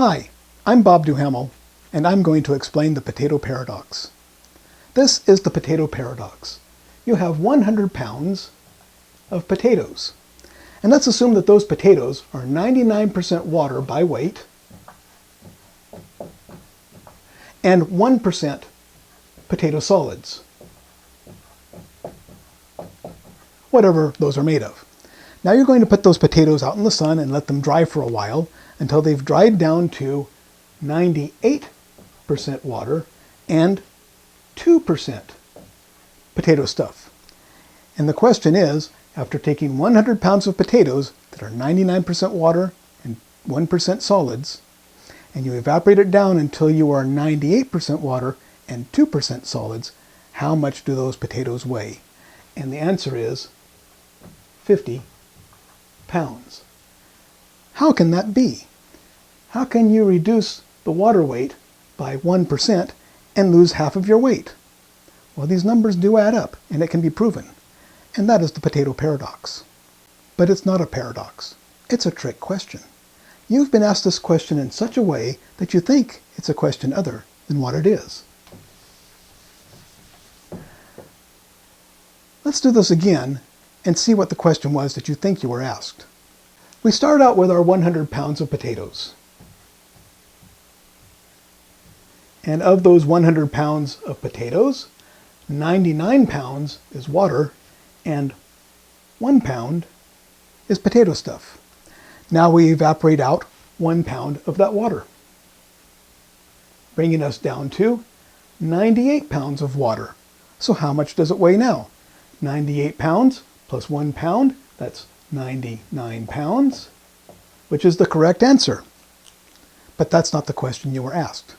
Hi, I'm Bob Duhamel, and I'm going to explain the potato paradox. This is the potato paradox. You have 100 pounds of potatoes. And let's assume that those potatoes are 99% water by weight and 1% potato solids, whatever those are made of. Now you're going to put those potatoes out in the sun and let them dry for a while until they've dried down to 98% water and 2% potato stuff. And the question is, after taking 100 pounds of potatoes that are 99% water and 1% solids, and you evaporate it down until you are 98% water and 2% solids, how much do those potatoes weigh? And the answer is 50 pounds. How can that be? How can you reduce the water weight by 1% and lose half of your weight? Well, these numbers do add up, and it can be proven. And that is the potato paradox. But it's not a paradox. It's a trick question. You've been asked this question in such a way that you think it's a question other than what it is. Let's do this again and see what the question was that you think you were asked. We start out with our 100 pounds of potatoes. And of those 100 pounds of potatoes, 99 pounds is water and 1 pound is potato stuff. Now we evaporate out 1 pound of that water, bringing us down to 98 pounds of water. So how much does it weigh now? 98 pounds plus 1 pound, that's 99 pounds, which is the correct answer. But that's not the question you were asked.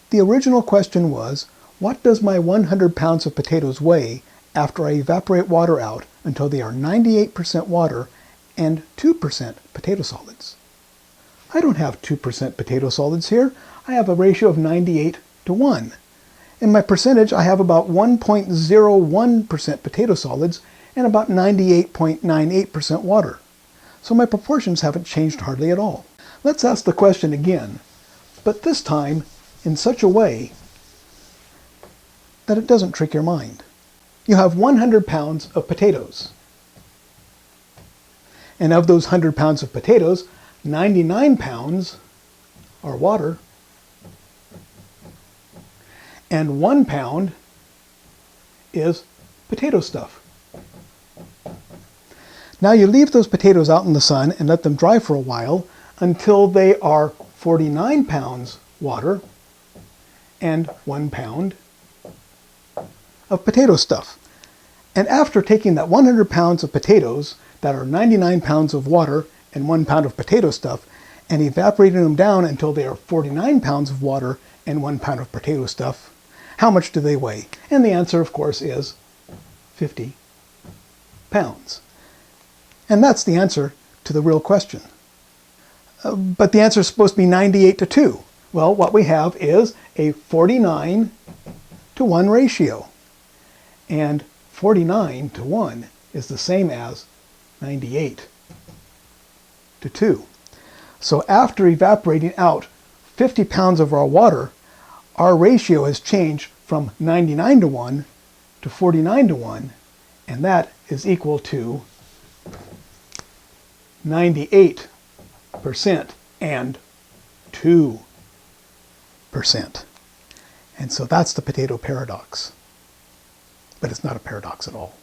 The original question was, what does my 100 pounds of potatoes weigh after I evaporate water out until they are 98% water and 2% potato solids? I don't have 2% potato solids here. I have a ratio of 98 to 1. In my percentage, I have about 1.01% potato solids and about 98.98% water. So my proportions haven't changed hardly at all. Let's ask the question again, but this time in such a way that it doesn't trick your mind. You have 100 pounds of potatoes. And of those 100 pounds of potatoes, 99 pounds are water, and 1 pound is potato stuff. Now you leave those potatoes out in the sun and let them dry for a while until they are 49 pounds water and 1 pound of potato stuff. And after taking that 100 pounds of potatoes that are 99 pounds of water and 1 pound of potato stuff and evaporating them down until they are 49 pounds of water and 1 pound of potato stuff, how much do they weigh? And the answer, of course, is 50 pounds. And that's the answer to the real question. But the answer is supposed to be 98 to 2. Well, what we have is a 49 to 1 ratio. And 49 to 1 is the same as 98 to 2. So after evaporating out 50 pounds of our water, our ratio has changed from 99 to 1 to 49 to 1, and that is equal to 98% and 2%. And so that's the potato paradox. But it's not a paradox at all.